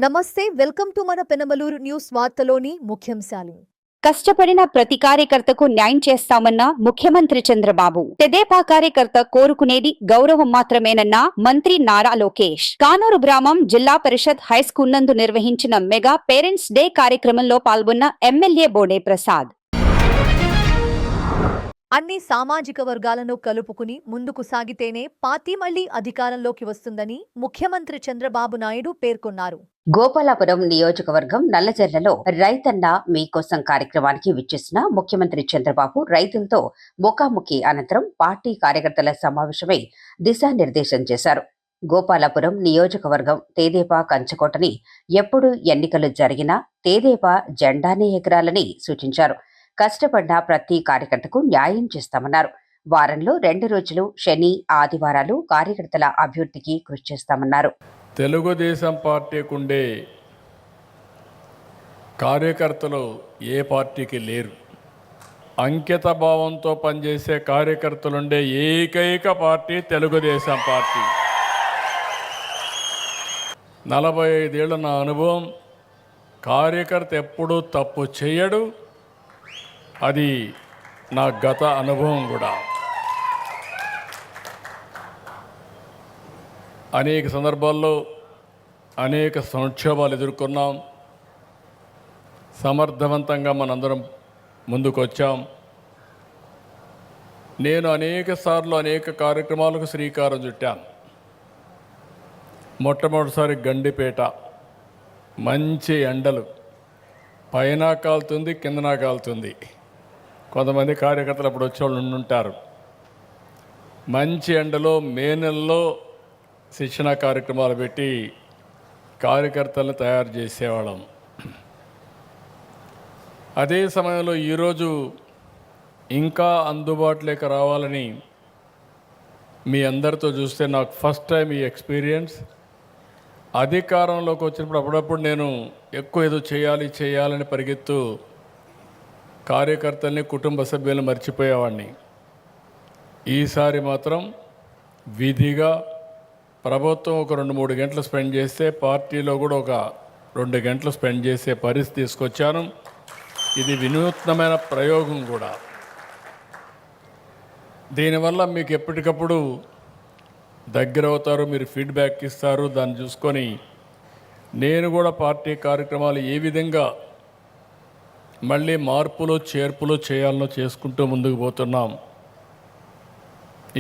నమస్తే, welcome to మన Penamaluru news వార్తలోని ముఖ్యాంశాలు. కష్టపడిన ప్రతి కార్యకర్తకు న్యాయం చేస్తామన్న ముఖ్యమంత్రి చంద్రబాబు. తెదేపా కార్యకర్త కోరుకునేది గౌరవం మాత్రమేనన్న మంత్రి నారా లోకేష్. కానూరు గ్రామం జిల్లా పరిషత్ హైస్కూల్ నందు నిర్వహించిన మెగా పేరెంట్స్ డే కార్యక్రమంలో పాల్గొన్న ఎమ్మెల్యే బోడే ప్రసాద్. అన్ని సామాజిక వర్గాలను కలుపుకుని ముందుకు సాగితేనే పార్టీ మళ్లీ అధికారంలోకి వస్తుందని ముఖ్యమంత్రి చంద్రబాబు నాయుడు పేర్కొన్నారు. గోపాలపురం నియోజకవర్గం నల్లజర్లలో రైతన్న మీకోసం కార్యక్రమానికి విచ్చేసిన ముఖ్యమంత్రి చంద్రబాబు రైతులతో ముఖాముఖి అనంతరం పార్టీ కార్యకర్తల సమావేశమై దిశానిర్దేశం చేశారు. గోపాలపురం నియోజకవర్గం తేదేపా కంచకోటని ఎప్పుడు ఎన్నికలు జరిగినా తేదేపా జెండానే ఎగరాలని సూచించారు. కష్టపడ్డ ప్రతి కార్యకర్తకు న్యాయం చేస్తామన్నారు. వారంలో 2 రోజులు శని ఆదివారాలు కార్యకర్తల అభివృద్ధికి కృషి చేస్తామన్నారు. తెలుగుదేశం పార్టీకి ఉండే కార్యకర్తలు ఏ పార్టీకి లేరు. అంకిత భావంతో పనిచేసే కార్యకర్తలుండే ఏకైక పార్టీ తెలుగుదేశం పార్టీ. 45 ఏళ్ల నా అనుభవం, కార్యకర్త ఎప్పుడూ తప్పు చేయడు. అది నా గత అనుభవం కూడా. అనేక సందర్భాల్లో అనేక సంక్షోభాలు ఎదుర్కొన్నాం. సమర్థవంతంగా మనందరం ముందుకొచ్చాం. నేను అనేక సార్లు అనేక కార్యక్రమాలకు శ్రీకారం చుట్టాను. మొట్టమొదటిసారి గండిపేట, మంచి ఎండలు, పైన కాలుతుంది, కిందన కాలుతుంది. కొంతమంది కార్యకర్తలు అప్పుడు వచ్చేవాళ్ళు ఉండుంటారు. మంచి ఎండలో మే నెలలో శిక్షణ కార్యక్రమాలు పెట్టి కార్యకర్తలను తయారు చేసేవాళ్ళం. అదే సమయంలో ఈరోజు ఇంకా అందుబాటులోకి రావాలని మీ అందరితో చూస్తే నాకు ఫస్ట్ టైం ఈ ఎక్స్పీరియన్స్. అధికారంలోకి వచ్చినప్పుడు అప్పుడప్పుడు నేను ఎక్కువ ఏదో చేయాలని పరిగెత్తు కార్యకర్తల్ని, కుటుంబ సభ్యులను మర్చిపోయేవాడిని. ఈసారి మాత్రం విధిగా ప్రభుత్వం ఒక 2-3 గంటలు స్పెండ్ చేస్తే పార్టీలో కూడా ఒక 2 గంటలు స్పెండ్ చేసే పరిస్థితి తీసుకొచ్చాను. ఇది వినూత్నమైన ప్రయోగం కూడా. దీనివల్ల మీకు ఎప్పటికప్పుడు దగ్గర అవుతారు, మీరు ఫీడ్బ్యాక్ ఇస్తారు. దాన్ని చూసుకొని నేను కూడా పార్టీ కార్యక్రమాలు ఏ విధంగా మళ్ళీ మార్పులు చేర్పులు చేయాలనో చేసుకుంటూ ముందుకు పోతున్నాం.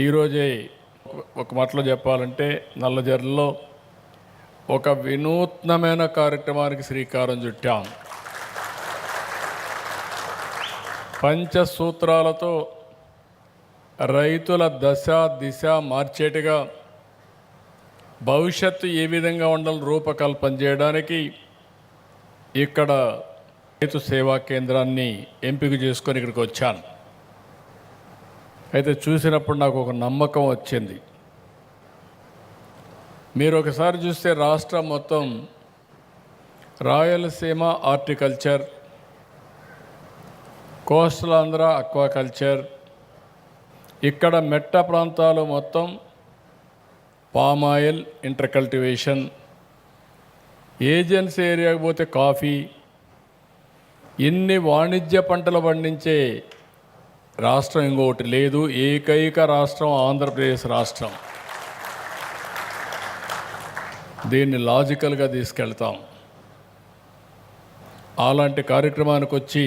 ఈరోజే ఒక మాటలో చెప్పాలంటే నల్లజర్లలో ఒక వినూత్నమైన కార్యక్రమానికి శ్రీకారం చుట్టాం. పంచసూత్రాలతో రైతుల దశ దిశ మార్చేట్టుగా భవిష్యత్తు ఏ విధంగా ఉండాలని రూపకల్పన చేయడానికి ఇక్కడ రైతు సేవా కేంద్రాన్ని ఎంపిక చేసుకొని ఇక్కడికి వచ్చాను. అయితే చూసినప్పుడు నాకు ఒక నమ్మకం వచ్చింది. మీరు ఒకసారి చూస్తే రాష్ట్రం మొత్తం Rayalaseema horticulture, coastal Andhra aquaculture, ఇక్కడ మెట్ట ప్రాంతాలు మొత్తం పామాయిల్ ఇంటర్ కల్టివేషన్, ఏజెన్సీ ఏరియాకి పోతే కాఫీ, ఇన్ని వాణిజ్య పంటలు పండించే రాష్ట్రం ఇంకొకటి లేదు. ఏకైక రాష్ట్రం ఆంధ్రప్రదేశ్ రాష్ట్రం. దీన్ని లాజికల్గా తీసుకెళ్తాం. అలాంటి కార్యక్రమానికి వచ్చి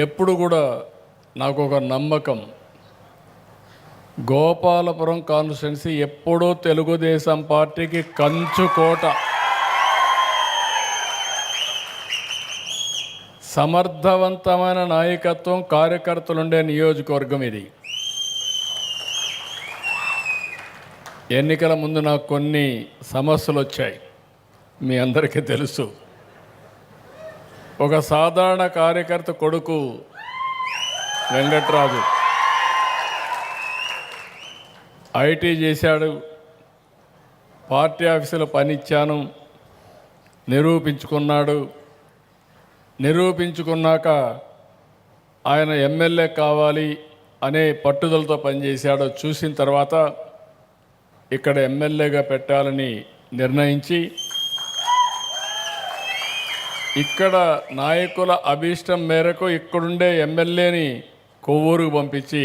ఎప్పుడు కూడా నాకు ఒక నమ్మకం, గోపాలపురం కాన్స్టిట్యున్సీ ఎప్పుడూ తెలుగుదేశం పార్టీకి కంచుకోట. సమర్థవంతమైన నాయకత్వం, కార్యకర్తలుండే నియోజకవర్గం ఇది. ఎన్నికల ముందు నాకు కొన్ని సమస్యలు వచ్చాయి, మీ అందరికీ తెలుసు. ఒక సాధారణ కార్యకర్త కొడుకు వెంకట్రాజు ఐటీ చేశాడు, పార్టీ ఆఫీసులో పనిచ్చాను, నిరూపించుకున్నాక ఆయన ఎమ్మెల్యే కావాలి అనే పట్టుదలతో పనిచేశాడో చూసిన తర్వాత ఇక్కడ ఎమ్మెల్యేగా పెట్టాలని నిర్ణయించి ఇక్కడ నాయకుల అభీష్టం మేరకు ఇక్కడుండే ఎమ్మెల్యేని కొవ్వూరుకు పంపించి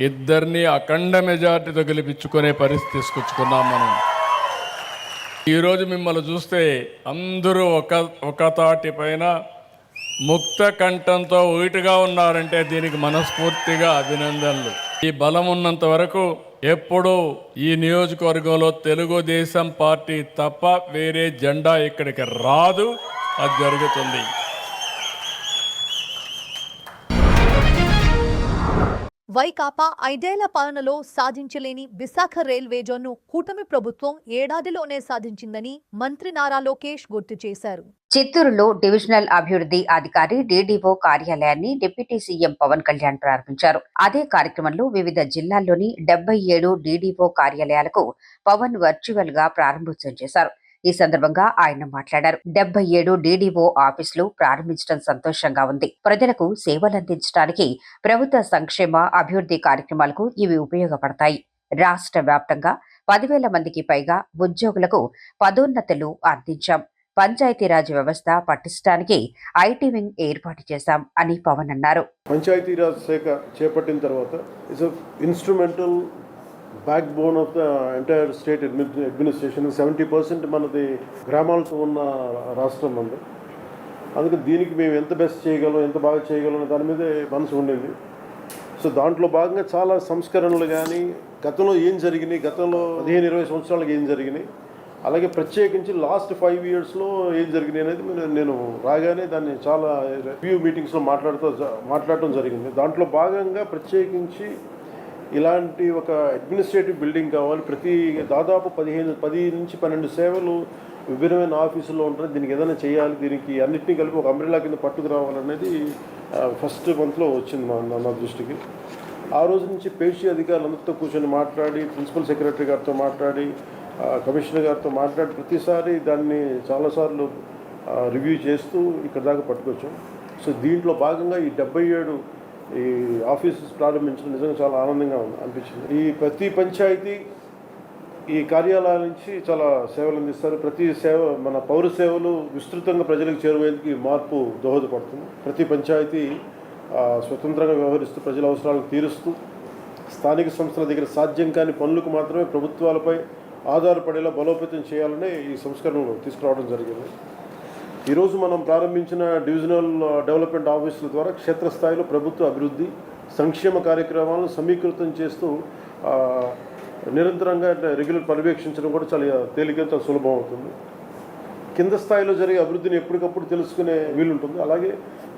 ఇద్దరిని అఖండ మెజార్టీతో గెలిపించుకునే పరిస్థితి తీసుకొచ్చుకున్నాం మనం. ఈరోజు మిమ్మల్ని చూస్తే అందరూ ఒక తాటి పైన ముక్త కంఠంతో ఒకటిగా ఉన్నారంటే దీనికి మనస్ఫూర్తిగా అభినందనలు. ఈ బలం ఉన్నంత వరకు ఎప్పుడూ ఈ నియోజకవర్గంలో తెలుగుదేశం పార్టీ తప్ప వేరే జెండా ఇక్కడికి రాదు, అది జరుగుతుంది. వైకాపా 5 ఏళ్ల పాలనలో సాధించలేని విశాఖ రైల్వే జోన్ను కూటమి ప్రభుత్వం ఏడాదిలోనే సాధించిందని మంత్రి నారా లోకేష్ గుర్తు చేశారు. చిత్తూరులో డివిజనల్ అభివృద్ధి అధికారి డీడీఓ కార్యాలయాన్ని డిప్యూటీ సీఎం పవన్ కళ్యాణ్ ప్రారంభించారు. అదే కార్యక్రమంలో వివిధ జిల్లాల్లోని 77 డీడీఓ కార్యాలయాలకు పవన్ వర్చువల్ గా ప్రారంభోత్సవం చేశారు. ఈ సందర్భంగా ఆయన మాట్లాడారు. 77 డీడీఓ ఆఫీసులు ప్రారంభించడం సంతోషంగా ఉంది. ప్రజలకు సేవలందించడానికి ప్రభుత్వ సంక్షేమ అభివృద్ధి కార్యక్రమాలకు ఇవి ఉపయోగపడతాయి. రాష్ట్ర వ్యాప్తంగా 10,000 మందికి పైగా ఉద్యోగులకు పదోన్నతులు అందించాం. పంచాయతీరాజ్ వ్యవస్థ పటిష్టానికి ఐటీ వింగ్ ఏర్పాటు చేశాం అని పవన్ అన్నారు. పంచాయతీరాజ్ శాఖ చేపట్టిన తర్వాత it's instrumental back bone of the entire state administration. 70% మనది గ్రామాలతో ఉన్న రాష్ట్రం మనది. అందుకే దీనికి మేము ఎంత బెస్ట్ చేయగలం, ఎంత బాగా చేయగలం అనే దాని మీదే మనసు ఉండింది. సో దాంట్లో భాగంగా చాలా సంస్కరణలు కానీ గతంలో ఏం జరిగినాయి, గతంలో 15-20 సంవత్సరాలకు ఏం జరిగినాయి, అలాగే ప్రత్యేకించి లాస్ట్ 5 ఇయర్స్లో ఏం జరిగినాయి అనేది నేను రాగానే దాన్ని చాలా రివ్యూ మీటింగ్స్లో మాట్లాడటం జరిగింది. దాంట్లో భాగంగా ప్రత్యేకించి ఇలాంటి ఒక అడ్మినిస్ట్రేటివ్ బిల్డింగ్ కావాలి. దాదాపు 10 నుంచి 12 సేవలు విభిన్నమైన ఆఫీసుల్లో ఉంటాయి. దీనికి ఏదైనా చేయాలి, దీనికి అన్నింటినీ కలిపి ఒక అంబ్రెల్లా కింద పట్టుకురావాలనేది ఫస్ట్ మంత్లో వచ్చింది నా దృష్టికి. ఆ రోజు నుంచి పేషీ అధికారులందరితో కూర్చొని మాట్లాడి, ప్రిన్సిపల్ సెక్రటరీ గారితో మాట్లాడి, కమిషనర్ గారితో మాట్లాడి ప్రతిసారి దాన్ని చాలాసార్లు రివ్యూ చేస్తూ ఇక్కడ దాకా పట్టుకొచ్చాం. సో దీంట్లో భాగంగా ఈ 77 ఈ ఆఫీసెస్ ప్రారంభించడం నిజంగా చాలా ఆనందంగా అనిపించింది. ఈ ప్రతి పంచాయతీ ఈ కార్యాలయాల నుంచి చాలా సేవలు అందిస్తారు. ప్రతి సేవ మన పౌర సేవలు విస్తృతంగా ప్రజలకు చేరువేందుకు ఈ మార్పు దోహదపడుతుంది. ప్రతి పంచాయతీ స్వతంత్రంగా వ్యవహరిస్తూ ప్రజల అవసరాలను తీరుస్తూ స్థానిక సంస్థల దగ్గర సాధ్యం కాని పనులకు మాత్రమే ప్రభుత్వాలపై ఆధారపడేలా బలోపేతం చేయాలనే ఈ సంస్కరణలు తీసుకురావడం జరిగింది. ఈరోజు మనం ప్రారంభించిన డివిజనల్ డెవలప్మెంట్ ఆఫీసుల ద్వారా క్షేత్రస్థాయిలో ప్రభుత్వ అభివృద్ధి సంక్షేమ కార్యక్రమాలను సమీకృతం చేస్తూ నిరంతరంగా రెగ్యులర్ పర్యవేక్షించడం కూడా చాలా తేలిక, చాలా సులభం అవుతుంది. కింద స్థాయిలో జరిగే అభివృద్ధిని ఎప్పటికప్పుడు తెలుసుకునే వీలుంటుంది. అలాగే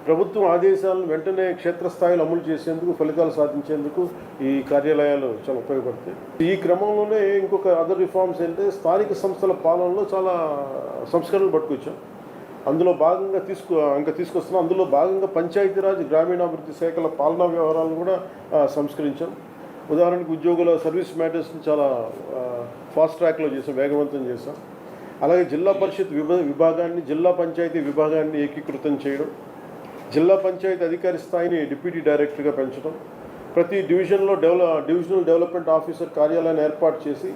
ప్రభుత్వం ఆదేశాలను వెంటనే క్షేత్రస్థాయిలో అమలు చేసేందుకు, ఫలితాలు సాధించేందుకు ఈ కార్యాలయాలు చాలా ఉపయోగపడతాయి. ఈ క్రమంలోనే ఇంకొక అదర్ రిఫార్మ్స్ ఏంటంటే స్థానిక సంస్థల పాలనలో చాలా సంస్కరణలు పట్టుకొచ్చాం. అందులో భాగంగా తీసుకొస్తున్నాం. అందులో భాగంగా పంచాయతీరాజ్ గ్రామీణాభివృద్ధి శాఖల పాలనా వ్యవహారాలను కూడా సంస్కరించాం. ఉదాహరణకు ఉద్యోగుల సర్వీస్ మ్యాటర్స్ని చాలా ఫాస్ట్ ట్రాక్లో చేసాం, వేగవంతం చేసాం. అలాగే జిల్లా పరిషత్ విభాగాన్ని, జిల్లా పంచాయతీ విభాగాన్ని ఏకీకృతం చేయడం, జిల్లా పంచాయతీ అధికారి స్థాయిని డిప్యూటీ డైరెక్టర్గా పెంచడం, ప్రతి డివిజన్లో డివిజనల్ డెవలప్మెంట్ ఆఫీసర్ కార్యాలయాన్ని ఏర్పాటు చేసి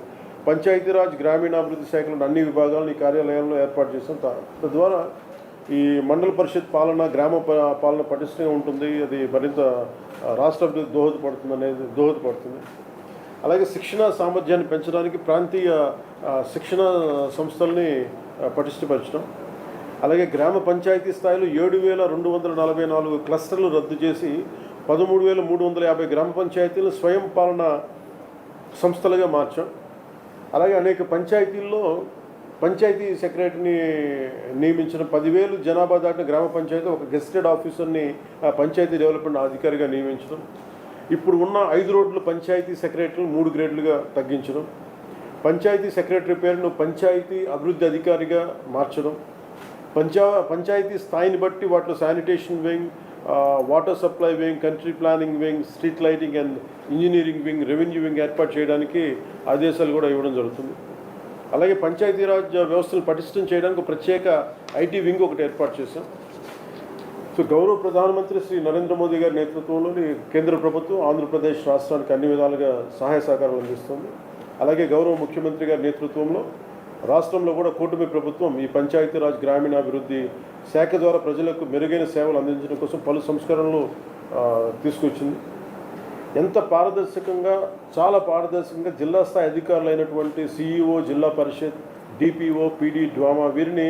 పంచాయతీరాజ్ గ్రామీణాభివృద్ధి శాఖలో అన్ని విభాగాలను ఈ కార్యాలయంలో ఏర్పాటు చేస్తాం. తద్వారా ఈ మండల పరిషత్ పాలన, గ్రామ పాలన పటిష్టంగా ఉంటుంది. అది మరింత రాష్ట్ర అభివృద్ధి దోహదపడుతుంది. అలాగే శిక్షణ సామర్థ్యాన్ని పెంచడానికి ప్రాంతీయ శిక్షణ సంస్థల్ని పటిష్టపరచడం, అలాగే గ్రామ పంచాయతీ స్థాయిలో 7,244 క్లస్టర్లు రద్దు చేసి 13,350 గ్రామ పంచాయతీలను స్వయం పాలన సంస్థలుగా మార్చాం. అలాగే అనేక పంచాయతీల్లో పంచాయతీ సెక్రటరీని నియమించిన 10,000 జనాభా దాటిన గ్రామ పంచాయతీ ఒక గెస్టెడ్ ఆఫీసర్ని పంచాయతీ డెవలప్మెంట్ అధికారిగా నియమించడం, ఇప్పుడు ఉన్న 5 రోడ్లు పంచాయతీ సెక్రటరీలు 3 గ్రేడ్లుగా తగ్గించడం, పంచాయతీ సెక్రటరీ పేరును పంచాయతీ అభివృద్ధి అధికారిగా మార్చడం, పంచాయతీ స్థాయిని బట్టి వాటిలో sanitation wing, water supply wing, country planning wing, street lighting and engineering wing, revenue wing ఏర్పాటు చేయడానికి ఆదేశాలు కూడా ఇవ్వడం జరుగుతుంది. అలాగే పంచాయతీరాజ్ వ్యవస్థను పటిష్టం చేయడానికి ప్రత్యేక ఐటీ వింగ్ ఒకటి ఏర్పాటు చేశాం. సో గౌరవ ప్రధానమంత్రి శ్రీ నరేంద్ర మోదీ గారి నేతృత్వంలోని కేంద్ర ప్రభుత్వం ఆంధ్రప్రదేశ్ రాష్ట్రానికి అన్ని విధాలుగా సహాయ సహకారాలు అందిస్తుంది. అలాగే గౌరవ ముఖ్యమంత్రి గారి నేతృత్వంలో రాష్ట్రంలో కూడా కూటమి ప్రభుత్వం ఈ పంచాయతీరాజ్ గ్రామీణాభివృద్ధి శాఖ ద్వారా ప్రజలకు మెరుగైన సేవలు అందించడం కోసం పలు సంస్కరణలు తీసుకొచ్చింది. ఎంత పారదర్శకంగా, చాలా పారదర్శకంగా జిల్లా స్థాయి అధికారులైనటువంటి సిఇఓ, జిల్లా పరిషత్, డిపిఓ, పీడీ, డ్వామా వీరిని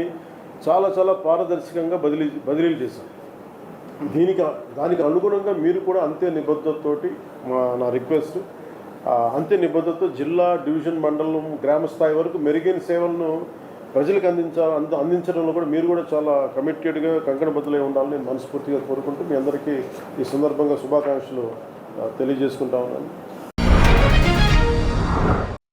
చాలా చాలా పారదర్శకంగా బదిలీలు చేశాం. దానికి అనుగుణంగా మీరు కూడా అంతే నిబద్ధతతోటి నా రిక్వెస్ట్, అంతే నిబద్ధతతో జిల్లా, డివిజన్, మండలం, గ్రామ స్థాయి వరకు మెరుగైన సేవలను ప్రజలకు అందించడంలో కూడా మీరు కూడా చాలా కమిటెడ్గా, కంకణబద్ధులై ఉండాలని నేను మనస్ఫూర్తిగా కోరుకుంటూ మీ అందరికీ ఈ సందర్భంగా శుభాకాంక్షలు తెలియజేసుకుంటా ఉన్నాను.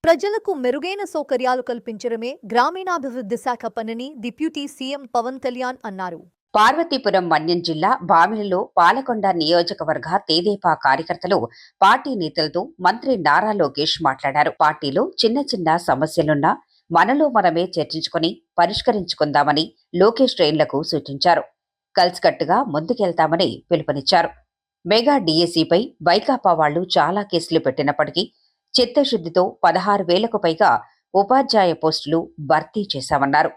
ప్రజలకు మెరుగైన సౌకర్యాలు కల్పించడమే గ్రామీణాభివృద్ధి శాఖ పనిని డిప్యూటీ సీఎం పవన్ కళ్యాణ్ అన్నారు. పార్వతీపురం మన్యం జిల్లా బామిలిలో పాలకొండ నియోజకవర్గ తెదేపా కార్యకర్తలు పార్టీ నేతలతో మంత్రి నారా లోకేష్ మాట్లాడారు. పార్టీలో చిన్న చిన్న సమస్యలున్నా మనలో మనమే చర్చించుకుని పరిష్కరించుకుందామని లోకేష్ శ్రేణులకు సూచించారు. కలిసికట్టుగా ముందుకెళ్తామని పిలుపునిచ్చారు. మెగా డిఎస్సిపై వైకాపా వాళ్లు చాలా కేసులు పెట్టినప్పటికీ చిత్తశుద్ధితో 16,000కు పైగా ఉపాధ్యాయ పోస్టులు భర్తీ చేశామన్నారు.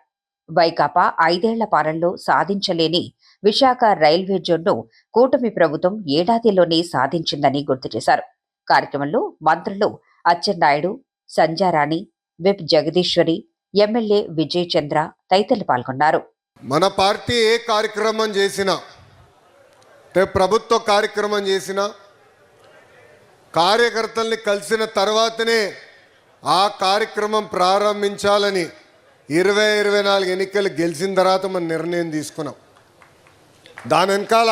వైకాపా 5 ఏళ్ల పాలనలో సాధించలేని విశాఖ రైల్వే జోన్ను కూటమి ప్రభుత్వం ఏడాదిలోనే సాధించిందని గుర్తు చేశారు. కార్యక్రమంలో మంత్రులు అచ్చెన్నాయుడు, సంధ్యారాణి, విప్ జగదీశ్వరి, ఎమ్మెల్యే విజయ్ చంద్ర తదితరులు పాల్గొన్నారు. మన పార్టీ ఏ కార్యక్రమం చేసినా, ప్రభుత్వ కార్యక్రమం చేసినా కార్యకర్తల్ని కలిసిన తర్వాతనే ఆ కార్యక్రమం ప్రారంభించాలని 2024 ఎన్నికలు గెలిచిన తర్వాత మనం నిర్ణయం తీసుకున్నాం. దాని వెనకాల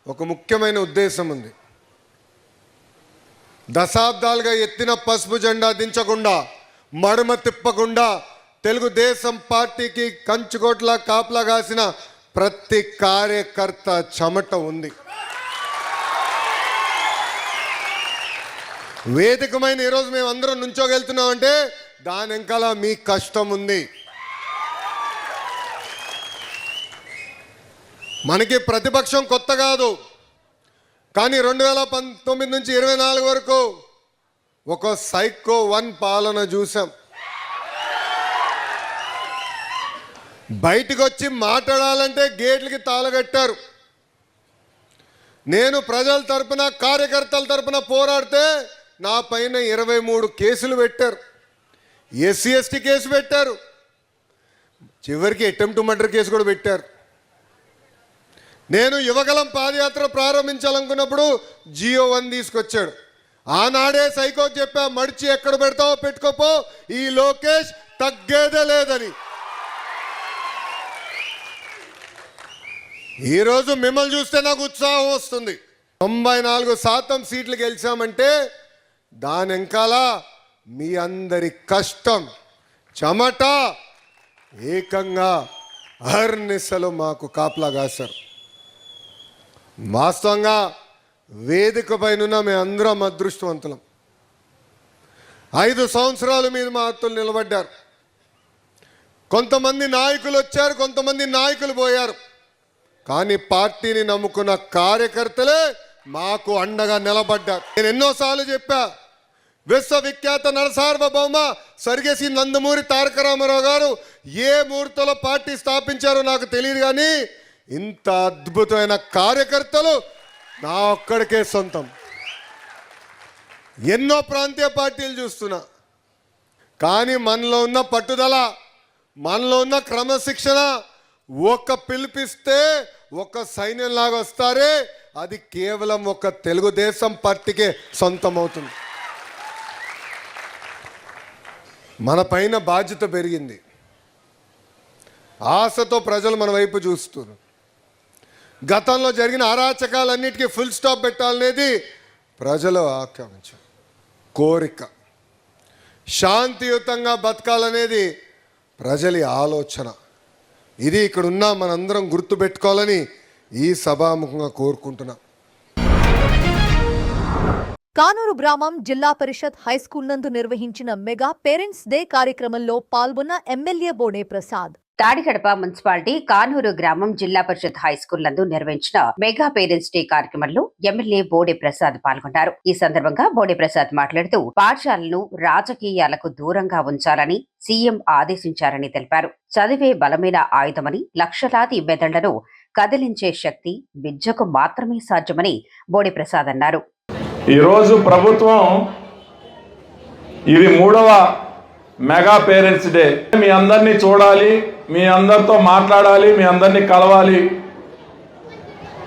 ఒక ముఖ్యమైన ఉద్దేశం ఉంది. దశాబ్దాలుగా ఎత్తిన పసుపు జెండా దించకుండా, మడమ తిప్పకుండా తెలుగుదేశం పార్టీకి కంచుకోట్ల కాపలా కాసిన ప్రతి కార్యకర్త చెమట ఉంది. వేదికమైన ఈరోజు మేము అందరం నుంచోగెళ్తున్నామంటే దాని వెనకాల మీ కష్టం ఉంది. మనకి ప్రతిపక్షం కొత్త కాదు, కానీ 2019 నుంచి 24 వరకు ఒక సైకో 1 పాలన చూసాం. బయటికి వచ్చి మాట్లాడాలంటే గేట్లకి తాళగట్టారు. నేను ప్రజల తరపున, కార్యకర్తల తరపున పోరాడితే నా పైన 23 కేసులు పెట్టారు. ఎస్సీ ఎస్టీ కేసు పెట్టారు. చివరికి అటెంప్ట్ మర్డర్ కేసు కూడా పెట్టారు. నేను యువగలం పాదయాత్ర ప్రారంభించాలనుకున్నప్పుడు జియో 1 తీసుకొచ్చాడు. ఆనాడే సైకోకి చెప్పా, మడిచి ఎక్కడ పెడతావో పెట్టుకోపో, ఈ లోకేష్ తగ్గేదే లేదని. ఈరోజు మిమ్మల్ని చూస్తే నాకు ఉత్సాహం వస్తుంది. 94% సీట్లు గెలిచామంటే దాని వెనకాల మీ అందరి కష్టం, చెమట, ఏకంగా అహర్నిశలు మాకు కాపలా కాశారు. వాస్తవంగా వేదిక పైన మేమందరం అదృష్టవంతులం. 5 సంవత్సరాలు మీద మా హత్తులు నిలబడ్డారు. కొంతమంది నాయకులు వచ్చారు, కొంతమంది నాయకులు పోయారు. కానీ పార్టీని నమ్ముకున్న కార్యకర్తలే మాకు అండగా నిలబడ్డారు. నేను ఎన్నోసార్లు చెప్పా, విశ్వవిఖ్యాత నరసార్వభౌమ స్వర్గీయ నందమూరి తారక రామారావు గారు ఏ ముహూర్తంలో పార్టీ స్థాపించారో నాకు తెలియదు, కానీ ఇంత అద్భుతమైన కార్యకర్తలు నా ఒక్కడికే సొంతం. ఎన్నో ప్రాంతీయ పార్టీలు చూస్తున్నా, కానీ మనలో ఉన్న పట్టుదల, మనలో ఉన్న క్రమశిక్షణ, ఒక పిలిపిస్తే ఒక సైన్యంలాగా వస్తారే, అది కేవలం ఒక తెలుగుదేశం పార్టీకే సొంతం అవుతుంది. మన పైన బాధ్యత పెరిగింది. ఆశతో ప్రజలు మన వైపు చూస్తున్నారు. గతంలో జరిగిన అరాచకాలన్నిటికీ ఫుల్ స్టాప్ పెట్టాలనేది ప్రజలు ఆకాంక్ష, కోరిక. శాంతియుతంగా బతకాలనేది ప్రజల ఆలోచన. ఇది ఇక్కడ ఉన్న మనందరం గుర్తుపెట్టుకోవాలని ఈ సభాముఖంగా కోరుకుంటున్నాం. కానూరు గ్రామం జిల్లా పరిషత్ హైస్కూల్ నందు నిర్వహించిన మెగా పేరెంట్స్ డే కార్యక్రమంలో పాల్గొన్న ఎమ్మెల్యే బోడే ప్రసాద్. తాడికడప మున్సిపాలిటీ కానూరు గ్రామం జిల్లా పరిషత్ హైస్కూల్ నందు నిర్వహించిన మెగా పేరెంట్స్ డే కార్యక్రమంలో ఎమ్మెల్యే బోడే ప్రసాద్ పాల్గొన్నారు. ఈ సందర్భంగా బోడే ప్రసాద్ మాట్లాడుతూ పాఠశాలను రాజకీయాలకు దూరంగా ఉంచాలని సీఎం ఆదేశించారని తెలిపారు. చదివే బలమైన ఆయుధమని, లక్షలాది మెదళ్లను కదిలించే శక్తి విద్యకు మాత్రమే సాధ్యమని బోడే ప్రసాద్ అన్నారు. ఈరోజు ప్రభుత్వం ఇది 3వ మెగా పేరెంట్స్ డే. మీ అందరినీ చూడాలి, మీ అందరితో మాట్లాడాలి, మీ అందరినీ కలవాలి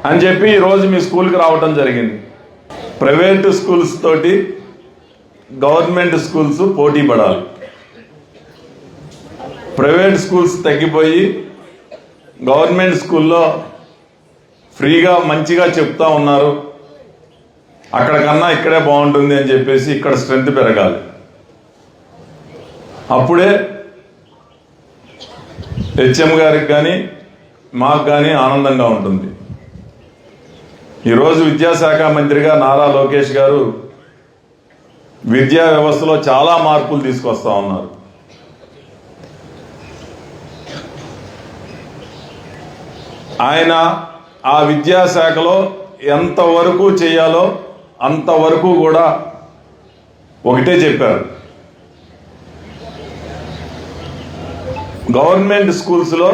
అని చెప్పి ఈరోజు మీ స్కూల్కి రావడం జరిగింది. ప్రైవేటు స్కూల్స్ తోటి గవర్నమెంట్ స్కూల్స్ పోటీ పడాలి. ప్రైవేట్ స్కూల్స్ తగ్గిపోయి గవర్నమెంట్ స్కూల్లో ఫ్రీగా మంచిగా చెప్తా ఉన్నారు. అక్కడ కన్నా ఇక్కడే బాగుంటుంది అని చెప్పేసి ఇక్కడ స్ట్రెంత్ పెరగాలి. అప్పుడే హెచ్ఎం గారికి కానీ మాకు కానీ ఆనందంగా ఉంటుంది. ఈరోజు విద్యాశాఖ మంత్రిగా నారా లోకేష్ గారు విద్యా వ్యవస్థలో చాలా మార్పులు తీసుకొస్తా ఉన్నారు. ఆయన ఆ విద్యాశాఖలో ఎంతవరకు చేయాలో అంతవరకు కూడా ఒకటే చెప్పారు. గవర్నమెంట్ స్కూల్స్లో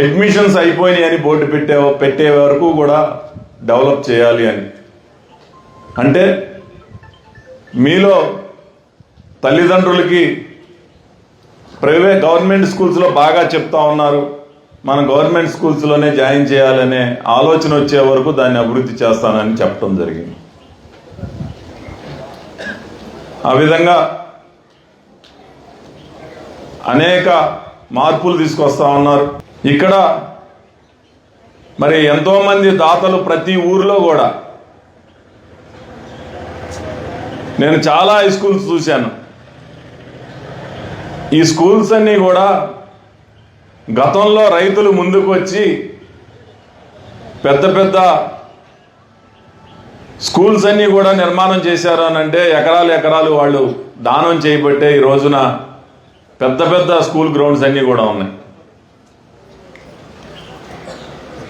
అడ్మిషన్స్ అయిపోయినాయి అని బోర్డు పెట్టే వరకు కూడా డెవలప్ చేయాలి అని. అంటే మీలో తల్లిదండ్రులకి గవర్నమెంట్ స్కూల్స్లో బాగా చెప్తా ఉన్నారు, మనం గవర్నమెంట్ స్కూల్స్లోనే జాయిన్ చేయాలనే ఆలోచన వచ్చే వరకు దాన్ని అభివృద్ధి చేస్తానని చెప్పడం జరిగింది. ఆ విధంగా అనేక మార్పులు తీసుకొస్తా ఉన్నారు. ఇక్కడ మరి ఎంతోమంది దాతలు ప్రతి ఊరిలో కూడా, నేను చాలా హై స్కూల్స్ చూశాను. ఈ స్కూల్స్ అన్నీ కూడా గతంలో రైతులు ముందుకు వచ్చి పెద్ద పెద్ద స్కూల్స్ అన్నీ కూడా నిర్మాణం చేశారు అని అంటే ఎకరాలు వాళ్ళు దానం చేయబట్టే ఈ రోజున పెద్ద పెద్ద స్కూల్ గ్రౌండ్స్ అన్నీ కూడా ఉన్నాయి.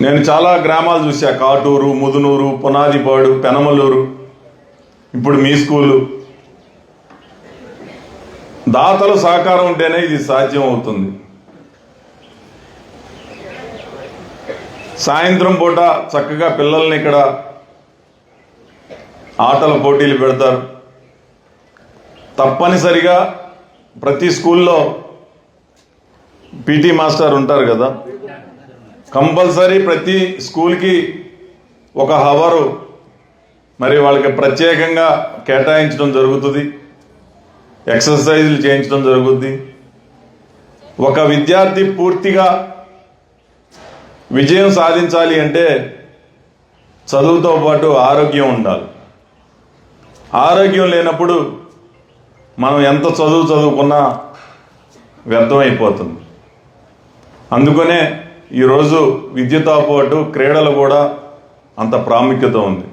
నేను చాలా గ్రామాలు చూసా, కాటూరు, ముదునూరు, పునాదిపాడు, పెనమలూరు, ఇప్పుడు మీ స్కూలు. దాతలు సహకారం ఉంటేనే ఇది సాధ్యం అవుతుంది. సాయంత్రం పూట చక్కగా పిల్లల్ని ఇక్కడ ఆటల పోటీలు పెడతారు. తప్పనిసరిగా ప్రతి స్కూల్లో పీటీ మాస్టర్ ఉంటారు కదా, కంపల్సరీ ప్రతి స్కూల్కి ఒక హవరు మరి వాళ్ళకి ప్రత్యేకంగా కేటాయించడం జరుగుతుంది. ఎక్సర్సైజులు చేయించడం జరుగుతుంది. ఒక విద్యార్థి పూర్తిగా విజయం సాధించాలి అంటే చదువుతో పాటు ఆరోగ్యం ఉండాలి. ఆరోగ్యం లేనప్పుడు మనం ఎంత చదువుకున్నా వ్యర్థమైపోతుంది. అందుకనే ఈరోజు విద్యతో పాటు క్రీడలు కూడా అంత ప్రాముఖ్యత ఉంది.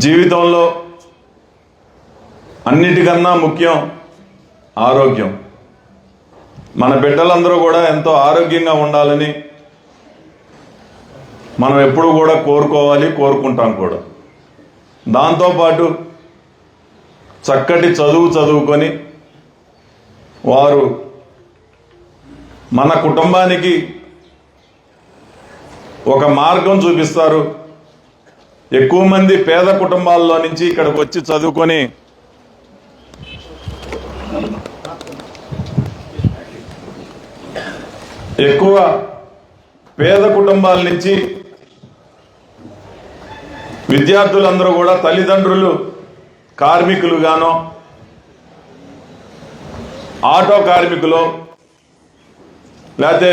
జీవితంలో అన్నిటికన్నా ముఖ్యం ఆరోగ్యం. మన బిడ్డలందరూ కూడా ఎంతో ఆరోగ్యంగా ఉండాలని మనం ఎప్పుడు కూడా కోరుకుంటాం కూడా. దాంతోపాటు చక్కటి చదువుకొని వారు మన కుటుంబానికి ఒక మార్గం చూపిస్తారు. ఎక్కువ మంది పేద కుటుంబాల్లో నుంచి ఇక్కడికి వచ్చి చదువుకొని ఎక్కువ పేద కుటుంబాల నుంచి విద్యార్థులందరూ కూడా తల్లిదండ్రులు కార్మికులుగానో, ఆటో కార్మికులు, లేకపోతే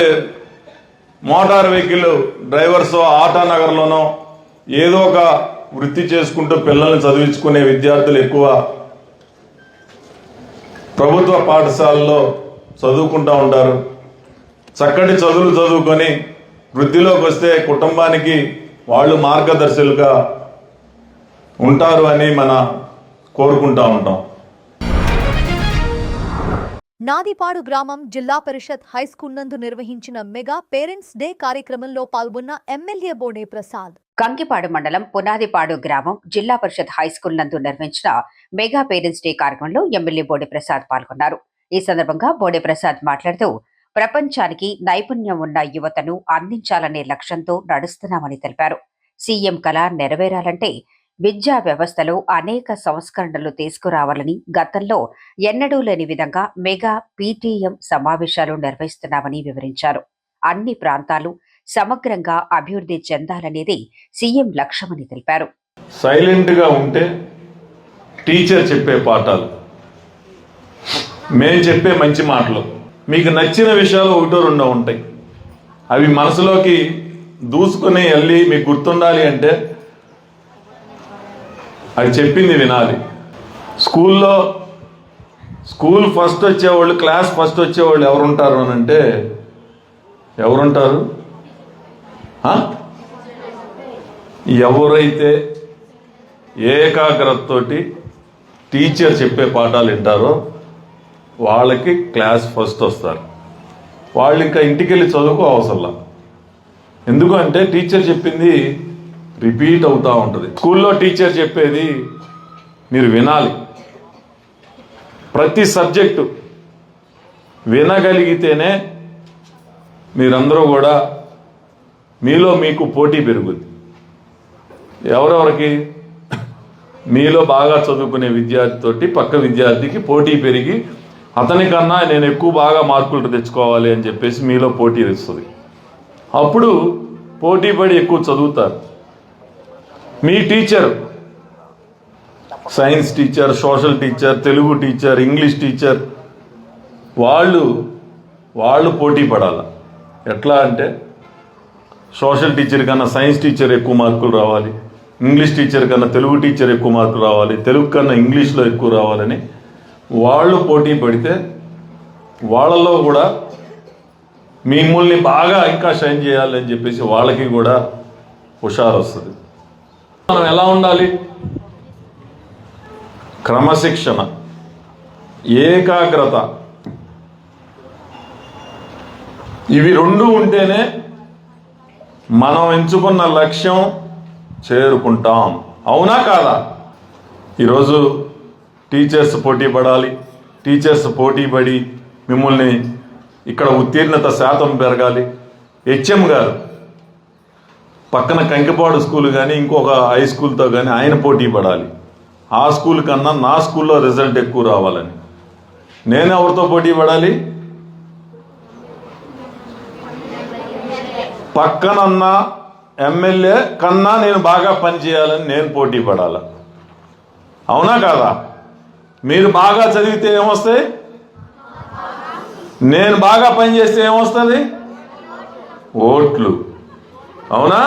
మోటార్ వెహికల్ డ్రైవర్స్ ఆటో నగర్లోనో ఏదో ఒక వృత్తి చేసుకుంటూ పిల్లల్ని చదివించుకునే విద్యార్థులు ఎక్కువ ప్రభుత్వ పాఠశాలలో చదువుకుంటూ ఉంటారు. చక్కటి చదువుకొని వృద్ధిలోకి వస్తే కుటుంబానికి వాళ్ళు మార్గదర్శులుగా ఉంటారు అని కోరుకుంటా ఉంటాం. నాదిపాడు గ్రామం జిల్లా పరిషత్ హైస్కూల్ నందు నిర్వహించిన మెగా పేరెంట్స్ డే కార్యక్రమంలో పాల్గొన్న ఎమ్మెల్యే బోడే ప్రసాద్. కంకిపాడు మండలం పునాదిపాడు గ్రామం జిల్లా పరిషత్ హైస్కూల్ నందు నిర్వహించిన మెగా పేరెంట్స్ డే కార్యక్రమంలో ఎమ్మెల్యే బోడే ప్రసాద్ పాల్గొన్నారు. ఈ సందర్భంగా బోడే ప్రసాద్ మాట్లాడుతూ ప్రపంచానికి నైపుణ్యం ఉన్న యువతను అందించాలనే లక్ష్యంతో నడుస్తున్నామని తెలిపారు. సీఎం కళ నెరవేరాలంటే విద్యా వ్యవస్థలో అనేక సంస్కరణలు తీసుకురావాలని గతంలో ఎన్నడూ లేని విధంగా మెగా పీటీఎం సమావేశాలు నిర్వహిస్తున్నామని వివరించారు. అన్ని ప్రాంతాలు సమగ్రంగా అభివృద్ధి చెందాలనేది సీఎం లక్ష్యమని తెలిపారు. సైలెంట్గా ఉంటే టీచర్ చెప్పే పాఠాలు, మేము చెప్పే మంచి మాటలు, మీకు నచ్చిన విషయాలు ఒకటో రెండో ఉంటాయి. అవి మనసులోకి దూసుకుని వెళ్ళి మీకు గుర్తుండాలి అంటే అది చెప్పింది వినాలి. స్కూల్ ఫస్ట్ వచ్చేవాళ్ళు, క్లాస్ ఫస్ట్ వచ్చేవాళ్ళు ఎవరుంటారు అని అంటే ఎవరుంటారు? ఎవరైతే ఏకాగ్రతతోటి టీచర్ చెప్పే పాఠాలు వింటారో వాళ్ళకి క్లాస్ ఫస్ట్ వస్తారు. వాళ్ళు ఇంకా ఇంటికి వెళ్ళి చదువుకో అవసరంలా. ఎందుకంటే టీచర్ చెప్పింది రిపీట్ అవుతూ ఉంటుంది. స్కూల్లో టీచర్ చెప్పేది మీరు వినాలి. ప్రతి సబ్జెక్టు వినగలిగితేనే మీరందరూ కూడా మీలో మీకు పోటీ పెరుగుద్ది. ఎవరెవరికి? మీలో బాగా చదువుకునే విద్యార్థితోటి పక్క విద్యార్థికి పోటీ పెరిగి అతనికన్నా నేను ఎక్కువ బాగా మార్కులు తెచ్చుకోవాలి అని చెప్పేసి మీలో పోటీ వస్తుంది. అప్పుడు పోటీ పడి ఎక్కువ చదువుతారు. మీ teacher, science teacher, social teacher, Telugu teacher, English teacher వాళ్ళు పోటీ పడాలి. ఎట్లా అంటే సోషల్ టీచర్ కన్నా సైన్స్ టీచర్ ఎక్కువ మార్కులు రావాలి, ఇంగ్లీష్ టీచర్ కన్నా తెలుగు టీచర్ ఎక్కువ మార్కులు రావాలి, తెలుగు కన్నా ఇంగ్లీష్లో ఎక్కువ రావాలని వాళ్ళు పోటీ పడితే వాళ్ళలో కూడా మిమ్మల్ని బాగా ఇంకా షైన్ చేయాలని చెప్పేసి వాళ్ళకి కూడా హుషారు వస్తుంది. మనం ఎలా ఉండాలి? క్రమశిక్షణ, ఏకాగ్రత, ఇవి రెండు ఉంటేనే మనం ఎంచుకున్న లక్ష్యం చేరుకుంటాం. అవునా కాదా? ఈరోజు టీచర్స్ పోటీ పడాలి. టీచర్స్ పోటీ పడి మిమ్మల్ని ఇక్కడ ఉత్తీర్ణత శాతం పెరగాలి. హెచ్ఎం గారు పక్కన కంకిపాడు స్కూల్ కానీ ఇంకొక హై స్కూల్తో కానీ ఆయన పోటీ పడాలి. ఆ స్కూల్ కన్నా నా స్కూల్లో రిజల్ట్ ఎక్కువ రావాలని. నేను ఎవరితో పోటీ పడాలి? పక్కనన్న ఎమ్మెల్యే కన్నా నేను బాగా పనిచేయాలని నేను పోటీ పడాలి. అవునా కాదా? మీరు బాగా చదివితే ఏమొస్తాయి? నేను బాగా పనిచేస్తే ఏమొస్తుంది? ఓట్లు. అవునా?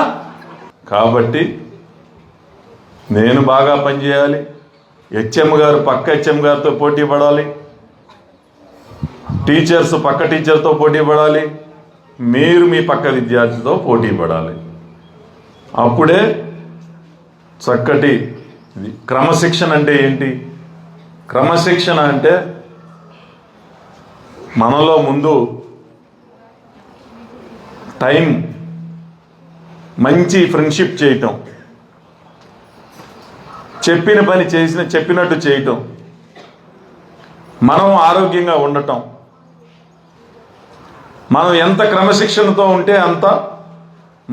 కాబట్టి నేను బాగా పనిచేయాలి. హెచ్ఎం గారు పక్క హెచ్ఎం గారితో పోటీ పడాలి. టీచర్స్ పక్క టీచర్తో పోటీ పడాలి. మీరు మీ పక్క విద్యార్థితో పోటీ పడాలి. అప్పుడే చక్కటి క్రమశిక్షణ అంటే ఏంటి? క్రమశిక్షణ అంటే మనలో ముందు టైం, మంచి ఫ్రెండ్షిప్ చేయటం, చెప్పిన పని చెప్పినట్టు చేయటం, మనం ఆరోగ్యంగా ఉండటం. మనం ఎంత క్రమశిక్షణతో ఉంటే అంత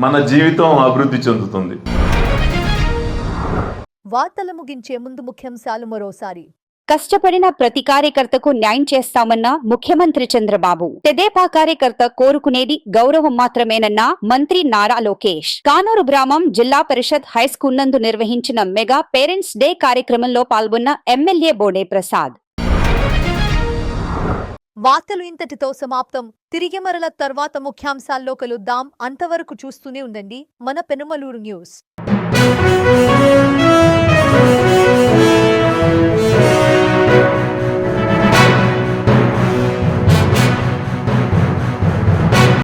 మన జీవితం అభివృద్ధి చెందుతుంది. వార్తలు ముగించే ముందు ముఖ్యాంశాలు మరోసారి. కష్టపడిన ప్రతి కార్యకర్తకు న్యాయం చేస్తామన్న ముఖ్యమంత్రి చంద్రబాబు. తెదేపా కార్యకర్త కోరుకునేది గౌరవం మాత్రమేనన్న మంత్రి నారా లోకేష్. కానూరు గ్రామం జిల్లా పరిషత్ హైస్కూల్ నందు నిర్వహించిన మెగా పేరెంట్స్ డే కార్యక్రమంలో పాల్గొన్న ఎమ్మెల్యే బోడే ప్రసాద్. వార్తలు ఇంతటితో సమాప్తం. తిరిగి మరల తర్వాత ముఖ్యాంశాల్లో కలుద్దాం. అంతవరకు చూస్తూనే ఉండండి మన పెనుమలూరు న్యూస్.